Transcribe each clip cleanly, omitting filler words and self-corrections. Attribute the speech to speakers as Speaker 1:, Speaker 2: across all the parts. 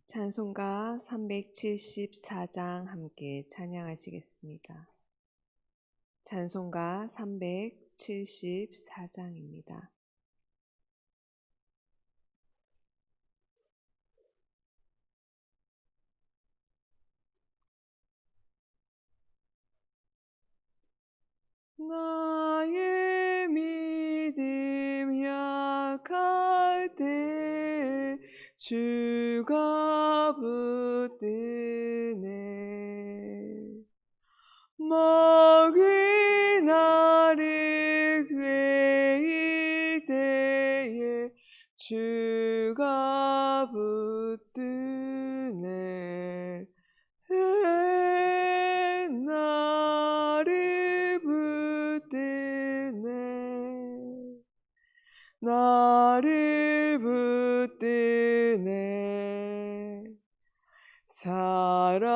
Speaker 1: 찬송가 374장 함께 찬양하시겠습니다. 찬송가 374장입니다. 나의 믿음 약할 때 주가 붙드네. 먹이 나를 괴일 때에 주가 붙드네. 나를 붙드네. 나를 붙드네. 사랑하는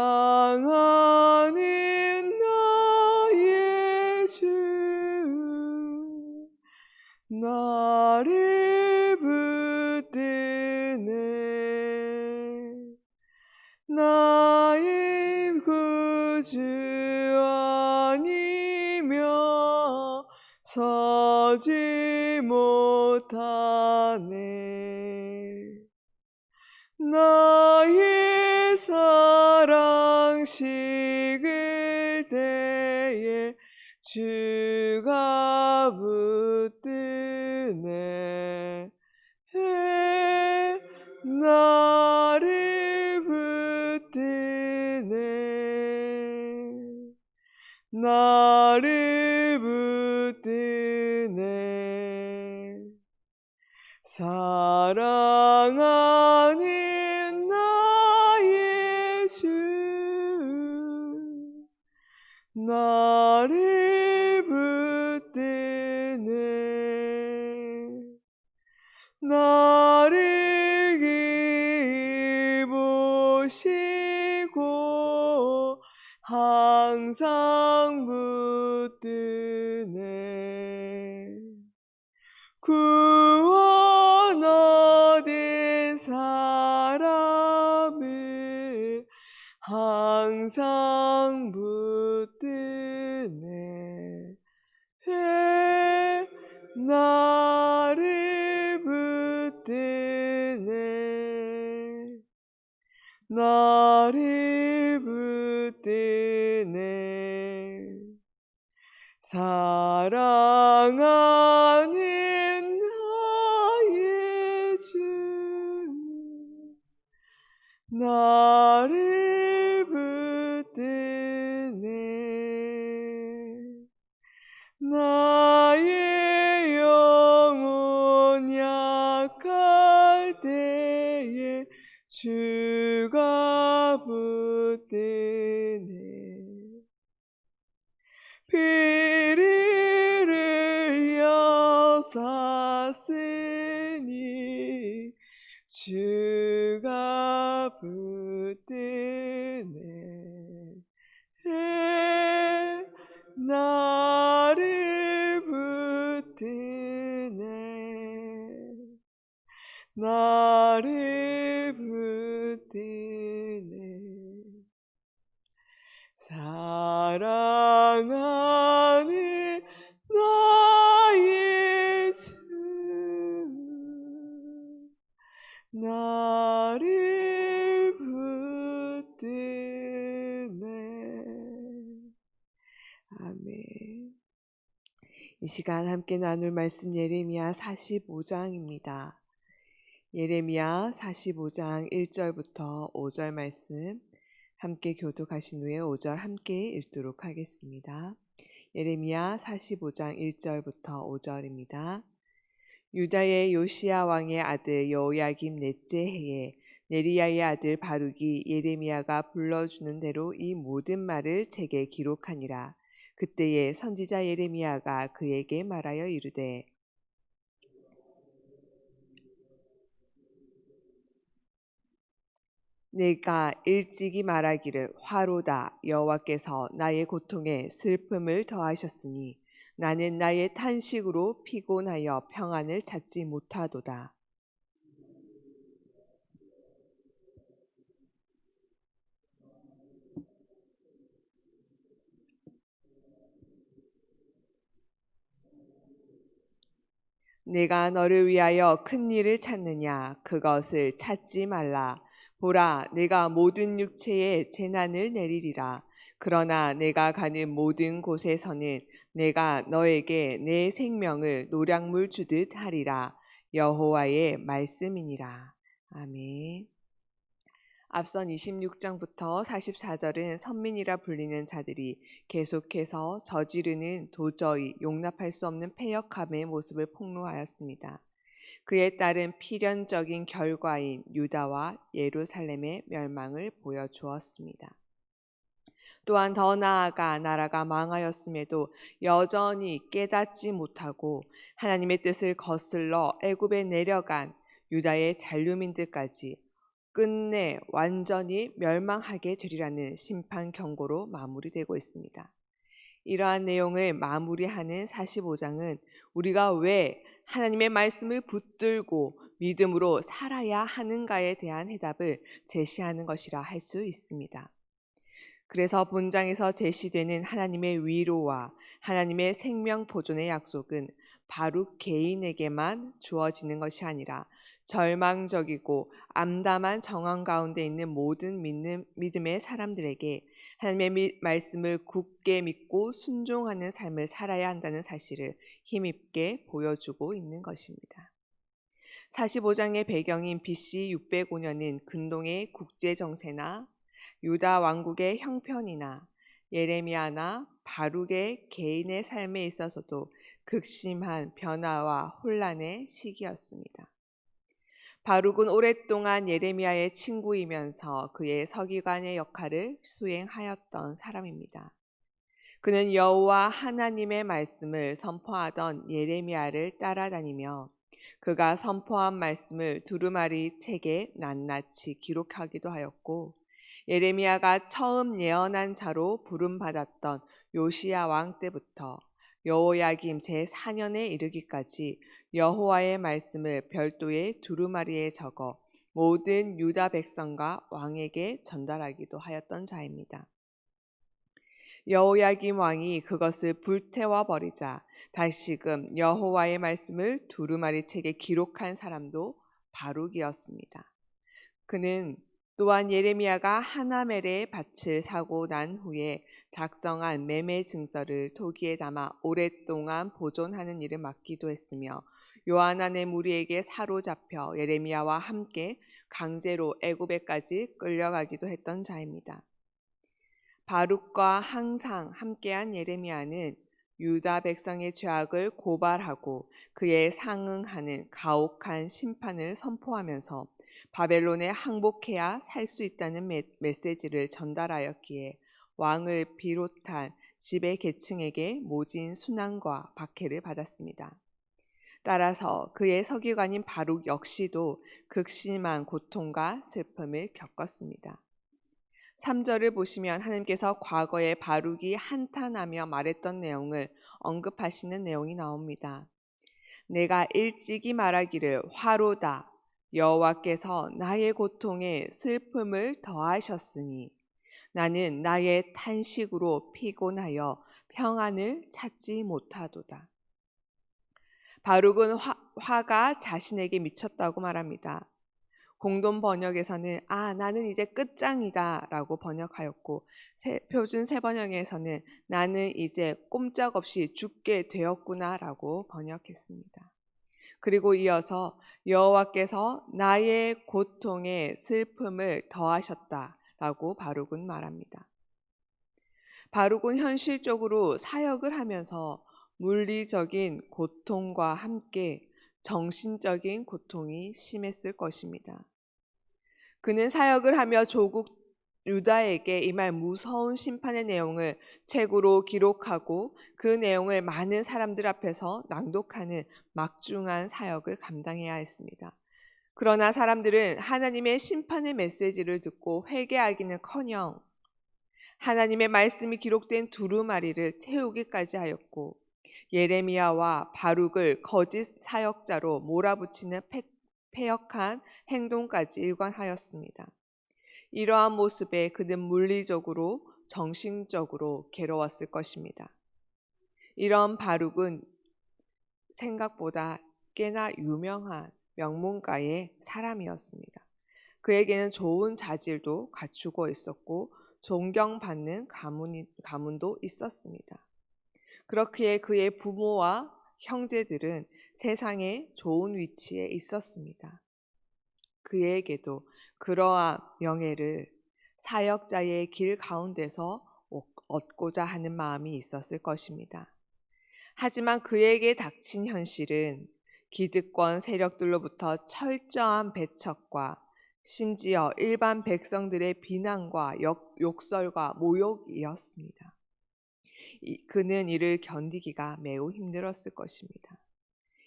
Speaker 1: 나의 주 나를 붙드네. 나의 구주 아니며 서지 못하네. 나의 사랑 식을 때에 주가 붙드네. 나를 붙드네. 나를 붙드네. 사랑하는 나의 주 나를 붙드네. 나를 기쁘시고 항상 붙드네. 구원 얻은 사람을 항상 붙드네. 나를 붙드네. 나를 붙드네. 사랑하는 나의 주 나를 붙드네. 나의 영혼 약할 때에 주가 붙드네. 피를 흘려 샀으니 주가 붙드네. 나를 붙드네. 나를 붙드네. 사랑하는 나의 주 나를 붙드네. 아멘. 이 시간 함께 나눌 말씀 예레미야 45장입니다. 예레미야 45장 1절부터 5절 말씀 함께 교독하신 후에 5절 함께 읽도록 하겠습니다. 예레미야 45장 1절부터 5절입니다. 유다의 요시야 왕의 아들 여호야김 넷째 해에 네리야의 아들 바룩이 예레미야가 불러주는 대로 이 모든 말을 책에 기록하니라. 그때에 선지자 예레미야가 그에게 말하여 이르되 내가 일찍이 말하기를 화로다. 여호와께서 나의 고통에 슬픔을 더하셨으니 나는 나의 탄식으로 피곤하여 평안을 찾지 못하도다. 내가 너를 위하여 큰 일을 찾느냐? 그것을 찾지 말라. 보라, 내가 모든 육체에 재난을 내리리라. 그러나 내가 가는 모든 곳에서는 내가 너에게 내 생명을 노량물 주듯 하리라. 여호와의 말씀이니라. 아멘. 앞선 26장부터 44절은 선민이라 불리는 자들이 계속해서 저지르는 도저히 용납할 수 없는 패역함의 모습을 폭로하였습니다. 그에 따른 필연적인 결과인 유다와 예루살렘의 멸망을 보여주었습니다. 또한 더 나아가 나라가 망하였음에도 여전히 깨닫지 못하고 하나님의 뜻을 거슬러 애굽에 내려간 유다의 잔류민들까지 끝내 완전히 멸망하게 되리라는 심판 경고로 마무리되고 있습니다. 이러한 내용을 마무리하는 45장은 우리가 왜 하나님의 말씀을 붙들고 믿음으로 살아야 하는가에 대한 해답을 제시하는 것이라 할 수 있습니다. 그래서 본장에서 제시되는 하나님의 위로와 하나님의 생명 보존의 약속은 바룩 개인에게만 주어지는 것이 아니라 절망적이고 암담한 정황 가운데 있는 모든 믿음의 사람들에게 하나님의 말씀을 굳게 믿고 순종하는 삶을 살아야 한다는 사실을 힘있게 보여주고 있는 것입니다. 45장의 배경인 BC 605년은 근동의 국제정세나 유다 왕국의 형편이나 예레미야나 바룩의 개인의 삶에 있어서도 극심한 변화와 혼란의 시기였습니다. 바룩은 오랫동안 예레미야의 친구이면서 그의 서기관의 역할을 수행하였던 사람입니다. 그는 여호와 하나님의 말씀을 선포하던 예레미야를 따라다니며 그가 선포한 말씀을 두루마리 책에 낱낱이 기록하기도 하였고 예레미야가 처음 예언한 자로 부름받았던 요시야 왕 때부터 여호야김 제4년에 이르기까지 여호와의 말씀을 별도의 두루마리에 적어 모든 유다 백성과 왕에게 전달하기도 하였던 자입니다. 여호야김 왕이 그것을 불태워 버리자 다시금 여호와의 말씀을 두루마리 책에 기록한 사람도 바룩이었습니다. 그는 또한 예레미야가 하나멜의 밭을 사고 난 후에 작성한 매매 증서를 토기에 담아 오랫동안 보존하는 일을 맡기도 했으며 요하난의 무리에게 사로잡혀 예레미야와 함께 강제로 애굽에까지 끌려가기도 했던 자입니다. 바룩과 항상 함께한 예레미야는 유다 백성의 죄악을 고발하고 그에 상응하는 가혹한 심판을 선포하면서 바벨론에 항복해야 살 수 있다는 메시지를 전달하였기에 왕을 비롯한 지배 계층에게 모진 순환과 박해를 받았습니다. 따라서 그의 서기관인 바룩 역시도 극심한 고통과 슬픔을 겪었습니다. 3절을 보시면 하나님께서 과거에 바룩이 한탄하며 말했던 내용을 언급하시는 내용이 나옵니다. 내가 일찍이 말하기를 화로다. 여호와께서 나의 고통에 슬픔을 더하셨으니 나는 나의 탄식으로 피곤하여 평안을 찾지 못하도다. 바룩은 화가 자신에게 미쳤다고 말합니다. 공동 번역에서는 나는 이제 끝장이다 라고 번역하였고 표준 세번역에서는 나는 이제 꼼짝없이 죽게 되었구나 라고 번역했습니다. 그리고 이어서 여호와께서 나의 고통에 슬픔을 더하셨다 라고 바룩은 말합니다. 바룩은 현실적으로 사역을 하면서 물리적인 고통과 함께 정신적인 고통이 심했을 것입니다. 그는 사역을 하며 조국 유다에게 임할 무서운 심판의 내용을 책으로 기록하고 그 내용을 많은 사람들 앞에서 낭독하는 막중한 사역을 감당해야 했습니다. 그러나 사람들은 하나님의 심판의 메시지를 듣고 회개하기는커녕 하나님의 말씀이 기록된 두루마리를 태우기까지 하였고 예레미야와 바룩을 거짓 사역자로 몰아붙이는 패역한 행동까지 일관하였습니다. 이러한 모습에 그는 물리적으로 정신적으로 괴로웠을 것입니다. 이런 바룩은 생각보다 꽤나 유명한 명문가의 사람이었습니다. 그에게는 좋은 자질도 갖추고 있었고 존경받는 가문도 있었습니다. 그렇기에 그의 부모와 형제들은 세상에 좋은 위치에 있었습니다. 그에게도 그러한 명예를 사역자의 길 가운데서 얻고자 하는 마음이 있었을 것입니다. 하지만 그에게 닥친 현실은 기득권 세력들로부터 철저한 배척과 심지어 일반 백성들의 비난과 욕설과 모욕이었습니다. 그는 이를 견디기가 매우 힘들었을 것입니다.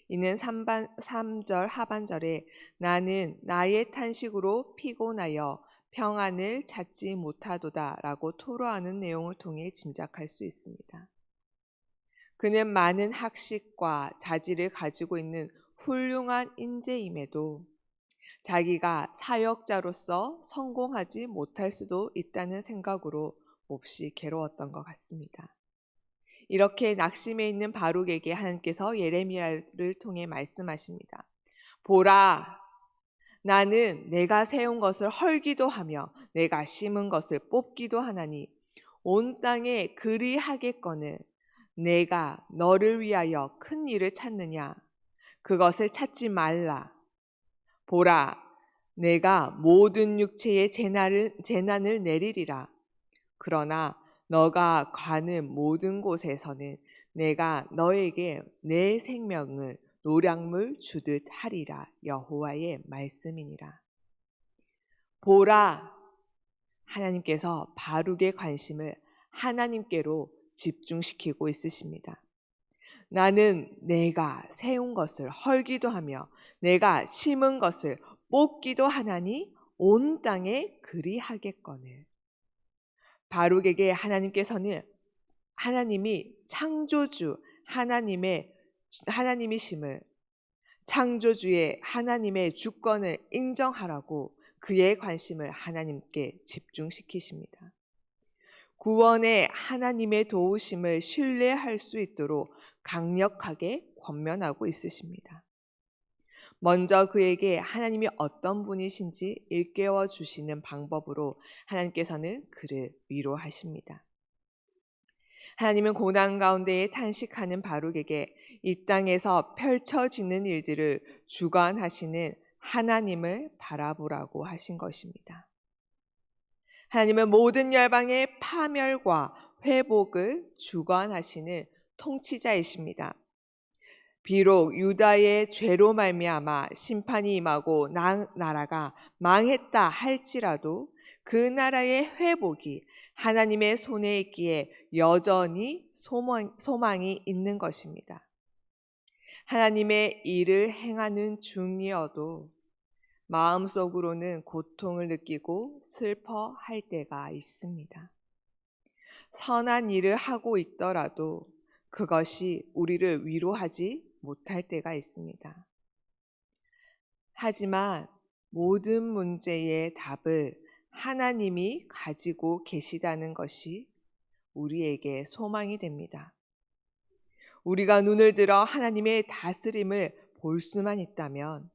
Speaker 1: 이는 3절 하반절에 나는 나의 탄식으로 피곤하여 평안을 찾지 못하도다 라고 토로하는 내용을 통해 짐작할 수 있습니다. 그는 많은 학식과 자질을 가지고 있는 훌륭한 인재임에도 자기가 사역자로서 성공하지 못할 수도 있다는 생각으로 몹시 괴로웠던 것 같습니다. 이렇게 낙심해 있는 바룩에게 하나님께서 예레미야를 통해 말씀하십니다. 보라, 나는 내가 세운 것을 헐기도 하며 내가 심은 것을 뽑기도 하나니 온 땅에 그리하겠거늘 내가 너를 위하여 큰 일을 찾느냐? 그것을 찾지 말라. 보라, 내가 모든 육체에 재난을 내리리라. 그러나 너가 가는 모든 곳에서는 내가 너에게 내 생명을 노량물 주듯 하리라. 여호와의 말씀이니라. 보라, 하나님께서 바룩의 관심을 하나님께로 집중시키고 있으십니다. 나는 내가 세운 것을 헐기도 하며 내가 심은 것을 뽑기도 하나니 온 땅에 그리하겠거늘. 바룩에게 하나님께서는 하나님이 창조주 하나님이심을 창조주의 하나님의 주권을 인정하라고 그의 관심을 하나님께 집중시키십니다. 구원의 하나님의 도우심을 신뢰할 수 있도록 강력하게 권면하고 있으십니다. 먼저 그에게 하나님이 어떤 분이신지 일깨워 주시는 방법으로 하나님께서는 그를 위로하십니다. 하나님은 고난 가운데에 탄식하는 바룩에게 이 땅에서 펼쳐지는 일들을 주관하시는 하나님을 바라보라고 하신 것입니다. 하나님은 모든 열방의 파멸과 회복을 주관하시는 통치자이십니다. 비록 유다의 죄로 말미암아 심판이 임하고 나라가 망했다 할지라도 그 나라의 회복이 하나님의 손에 있기에 여전히 소망이 있는 것입니다. 하나님의 일을 행하는 중이어도 마음속으로는 고통을 느끼고 슬퍼할 때가 있습니다. 선한 일을 하고 있더라도 그것이 우리를 위로하지 못할 때가 있습니다. 하지만 모든 문제의 답을 하나님이 가지고 계시다는 것이 우리에게 소망이 됩니다. 우리가 눈을 들어 하나님의 다스림을 볼 수만 있다면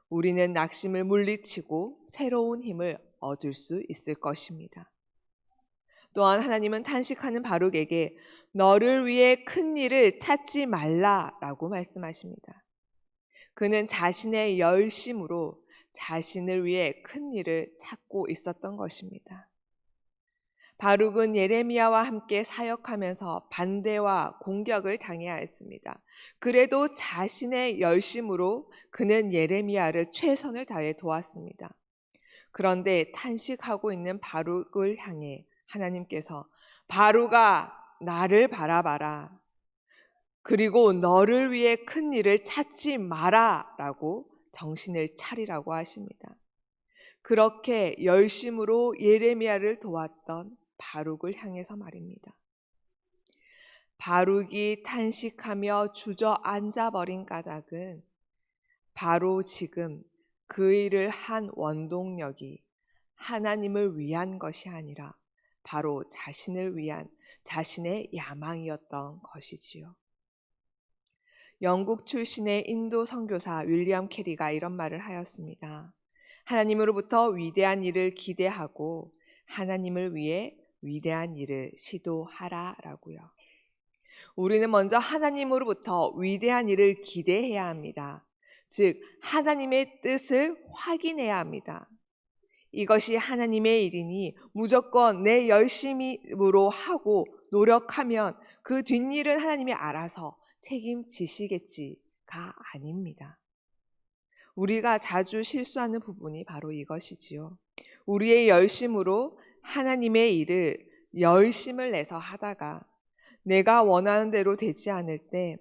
Speaker 1: 우리는 낙심을 물리치고 새로운 힘을 얻을 수 있을 것입니다. 또한 하나님은 탄식하는 바룩에게 너를 위해 큰 일을 찾지 말라라고 말씀하십니다. 그는 자신의 열심으로 자신을 위해 큰 일을 찾고 있었던 것입니다. 바룩은 예레미야와 함께 사역하면서 반대와 공격을 당해야 했습니다. 그래도 자신의 열심으로 그는 예레미야를 최선을 다해 도왔습니다. 그런데 탄식하고 있는 바룩을 향해 하나님께서 바룩아 나를 바라봐라. 그리고 너를 위해 큰 일을 찾지 마라 라고 정신을 차리라고 하십니다. 그렇게 열심으로 예레미야를 도왔던 바룩을 향해서 말입니다. 바룩이 탄식하며 주저앉아 버린 까닭은 바로 지금 그 일을 한 원동력이 하나님을 위한 것이 아니라 바로 자신을 위한 자신의 야망이었던 것이지요. 영국 출신의 인도 선교사 윌리엄 캐리가 이런 말을 하였습니다. 하나님으로부터 위대한 일을 기대하고 하나님을 위해 위대한 일을 시도하라라고요. 우리는 먼저 하나님으로부터 위대한 일을 기대해야 합니다. 즉 하나님의 뜻을 확인해야 합니다. 이것이 하나님의 일이니 무조건 내 열심으로 하고 노력하면 그 뒷일은 하나님이 알아서 책임지시겠지가 아닙니다. 우리가 자주 실수하는 부분이 바로 이것이지요. 우리의 열심으로 하나님의 일을 열심을 내서 하다가 내가 원하는 대로 되지 않을 때,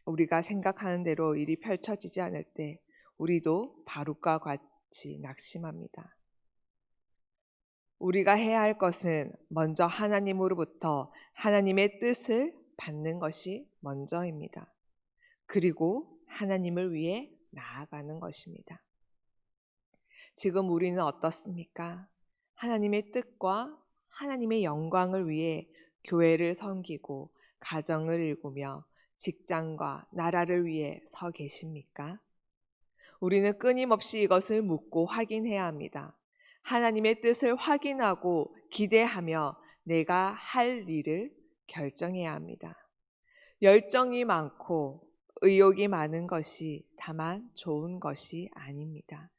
Speaker 1: 우리가 생각하는 대로 일이 펼쳐지지 않을 때 우리도 바룩과 같이 낙심합니다. 우리가 해야 할 것은 먼저 하나님으로부터 하나님의 뜻을 받는 것이 먼저입니다. 그리고 하나님을 위해 나아가는 것입니다. 지금 우리는 어떻습니까? 하나님의 뜻과 하나님의 영광을 위해 교회를 섬기고 가정을 일구며 직장과 나라를 위해 서 계십니까? 우리는 끊임없이 이것을 묻고 확인해야 합니다. 하나님의 뜻을 확인하고 기대하며 내가 할 일을 결정해야 합니다. 열정이 많고 의욕이 많은 것이 다만 좋은 것이 아닙니다.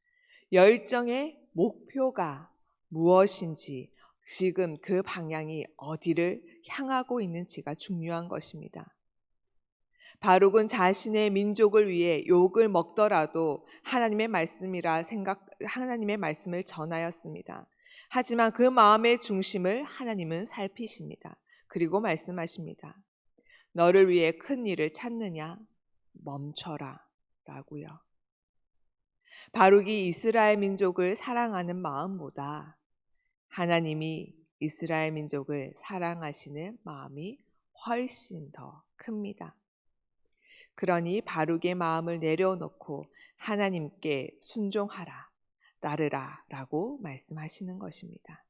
Speaker 1: 열정의 목표가 무엇인지, 지금 그 방향이 어디를 향하고 있는지가 중요한 것입니다. 바룩은 자신의 민족을 위해 욕을 먹더라도 하나님의 말씀을 전하였습니다. 하지만 그 마음의 중심을 하나님은 살피십니다. 그리고 말씀하십니다. 너를 위해 큰 일을 찾느냐? 멈춰라 라고요. 바룩이 이스라엘 민족을 사랑하는 마음보다 하나님이 이스라엘 민족을 사랑하시는 마음이 훨씬 더 큽니다. 그러니 바룩의 마음을 내려놓고 하나님께 순종하라, 따르라 라고 말씀하시는 것입니다.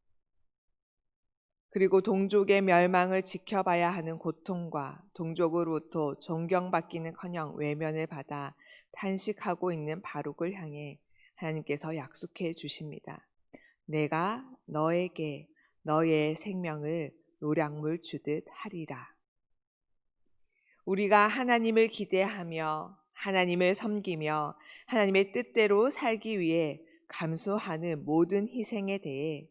Speaker 1: 그리고 동족의 멸망을 지켜봐야 하는 고통과 동족으로부터 존경받기는커녕 외면을 받아 탄식하고 있는 바룩을 향해 하나님께서 약속해 주십니다. 내가 너에게 너의 생명을 노량물 주듯 하리라. 우리가 하나님을 기대하며 하나님을 섬기며 하나님의 뜻대로 살기 위해 감수하는 모든 희생에 대해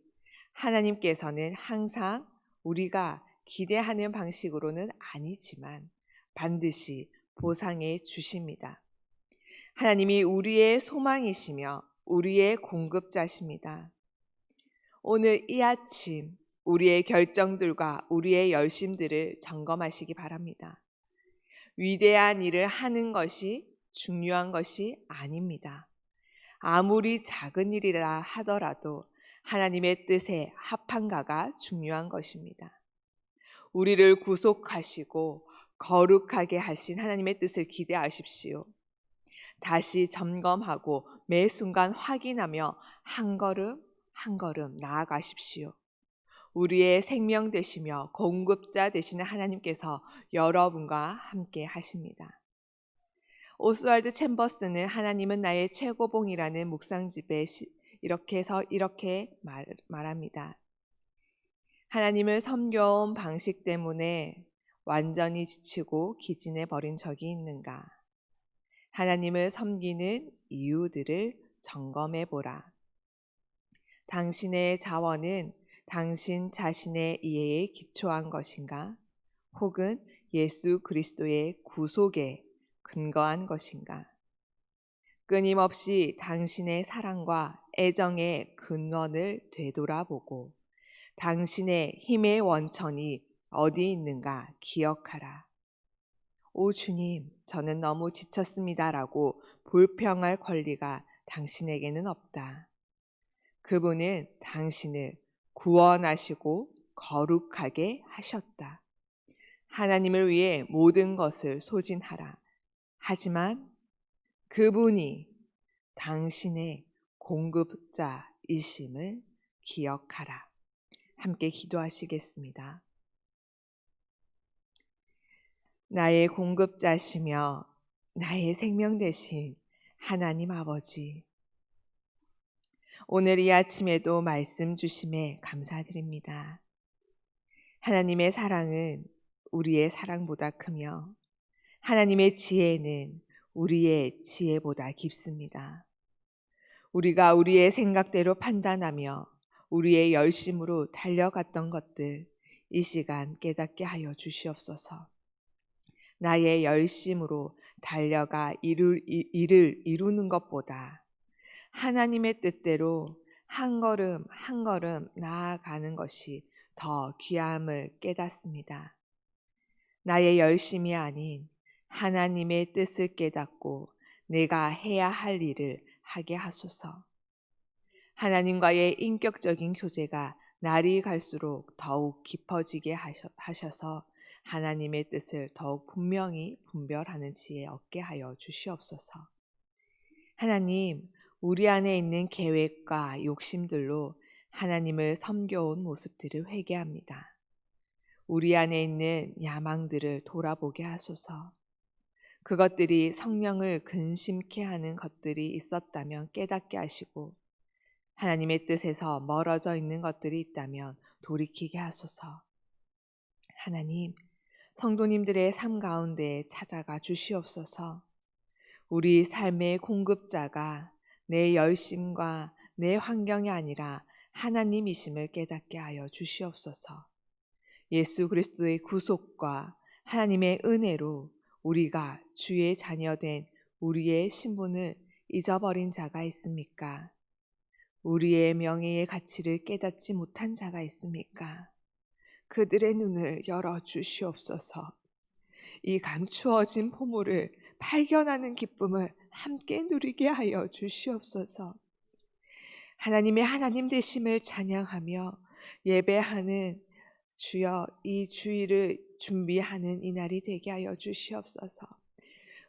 Speaker 1: 하나님께서는 항상 우리가 기대하는 방식으로는 아니지만 반드시 보상해 주십니다. 하나님이 우리의 소망이시며 우리의 공급자십니다. 오늘 이 아침 우리의 결정들과 우리의 열심들을 점검하시기 바랍니다. 위대한 일을 하는 것이 중요한 것이 아닙니다. 아무리 작은 일이라 하더라도 하나님의 뜻에 합한가가 중요한 것입니다. 우리를 구속하시고 거룩하게 하신 하나님의 뜻을 기대하십시오. 다시 점검하고 매 순간 확인하며 한 걸음 한 걸음 나아가십시오. 우리의 생명 되시며 공급자 되시는 하나님께서 여러분과 함께 하십니다. 오스왈드 챔버스는 하나님은 나의 최고봉이라는 묵상집에 이렇게 말합니다. 하나님을 섬겨온 방식 때문에 완전히 지치고 기진해 버린 적이 있는가? 하나님을 섬기는 이유들을 점검해 보라. 당신의 자원은 당신 자신의 이해에 기초한 것인가? 혹은 예수 그리스도의 구속에 근거한 것인가? 끊임없이 당신의 사랑과 애정의 근원을 되돌아보고 당신의 힘의 원천이 어디 있는가 기억하라. 오 주님, 저는 너무 지쳤습니다라고 불평할 권리가 당신에게는 없다. 그분은 당신을 구원하시고 거룩하게 하셨다. 하나님을 위해 모든 것을 소진하라. 하지만 그분이 당신의 공급자이심을 기억하라. 함께 기도하시겠습니다. 나의 공급자시며 나의 생명 되신 하나님 아버지, 오늘 이 아침에도 말씀 주심에 감사드립니다. 하나님의 사랑은 우리의 사랑보다 크며 하나님의 지혜는 우리의 지혜보다 깊습니다. 우리가 우리의 생각대로 판단하며 우리의 열심으로 달려갔던 것들, 이 시간 깨닫게 하여 주시옵소서. 나의 열심으로 달려가 일을 이루는 것보다 하나님의 뜻대로 한 걸음 한 걸음 나아가는 것이 더 귀함을 깨닫습니다. 나의 열심이 아닌 하나님의 뜻을 깨닫고 내가 해야 할 일을 하게 하소서. 하나님과의 인격적인 교제가 날이 갈수록 더욱 깊어지게 하셔서 하나님의 뜻을 더욱 분명히 분별하는 지혜 얻게 하여 주시옵소서. 하나님, 우리 안에 있는 계획과 욕심들로 하나님을 섬겨온 모습들을 회개합니다. 우리 안에 있는 야망들을 돌아보게 하소서. 그것들이 성령을 근심케 하는 것들이 있었다면 깨닫게 하시고, 하나님의 뜻에서 멀어져 있는 것들이 있다면 돌이키게 하소서. 하나님, 성도님들의 삶 가운데 찾아가 주시옵소서. 우리 삶의 공급자가 내 열심과 내 환경이 아니라 하나님이심을 깨닫게 하여 주시옵소서. 예수 그리스도의 구속과 하나님의 은혜로 우리가 주의 자녀된 우리의 신분을 잊어버린 자가 있습니까? 우리의 명예의 가치를 깨닫지 못한 자가 있습니까? 그들의 눈을 열어 주시옵소서. 이 감추어진 보물을 발견하는 기쁨을 함께 누리게 하여 주시옵소서. 하나님의 하나님 되심을 찬양하며 예배하는 주여, 이 주일을 준비하는 이 날이 되게 하여 주시옵소서.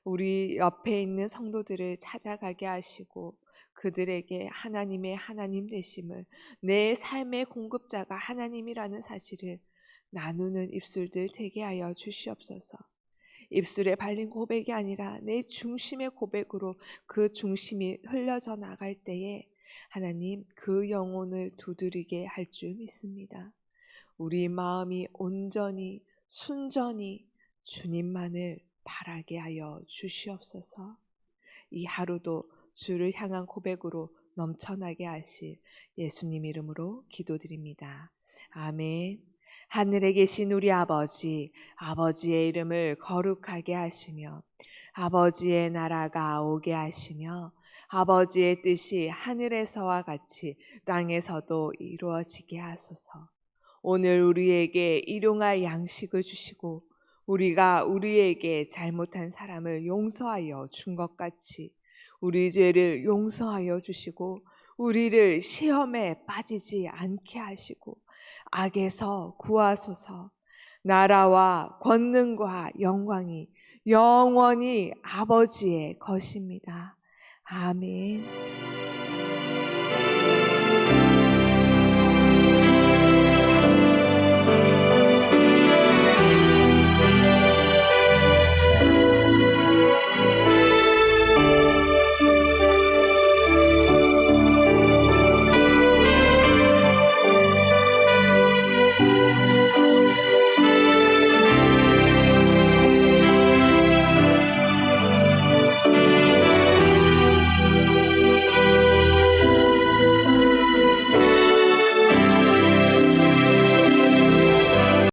Speaker 1: 우리 옆에 있는 성도들을 찾아가게 하시고 그들에게 하나님의 하나님 되심을, 내 삶의 공급자가 하나님이라는 사실을 나누는 입술들 되게 하여 주시옵소서. 입술에 발린 고백이 아니라 내 중심의 고백으로 그 중심이 흘려져 나갈 때에 하나님, 그 영혼을 두드리게 할 줄 믿습니다. 우리 마음이 온전히 순전히 주님만을 바라게 하여 주시옵소서. 이 하루도 주를 향한 고백으로 넘쳐나게 하실 예수님 이름으로 기도드립니다. 아멘. 하늘에 계신 우리 아버지, 아버지의 이름을 거룩하게 하시며 아버지의 나라가 오게 하시며 아버지의 뜻이 하늘에서와 같이 땅에서도 이루어지게 하소서. 오늘 우리에게 일용할 양식을 주시고 우리가 우리에게 잘못한 사람을 용서하여 준 것 같이 우리 죄를 용서하여 주시고 우리를 시험에 빠지지 않게 하시고 악에서 구하소서. 나라와 권능과 영광이 영원히 아버지의 것입니다. 아멘.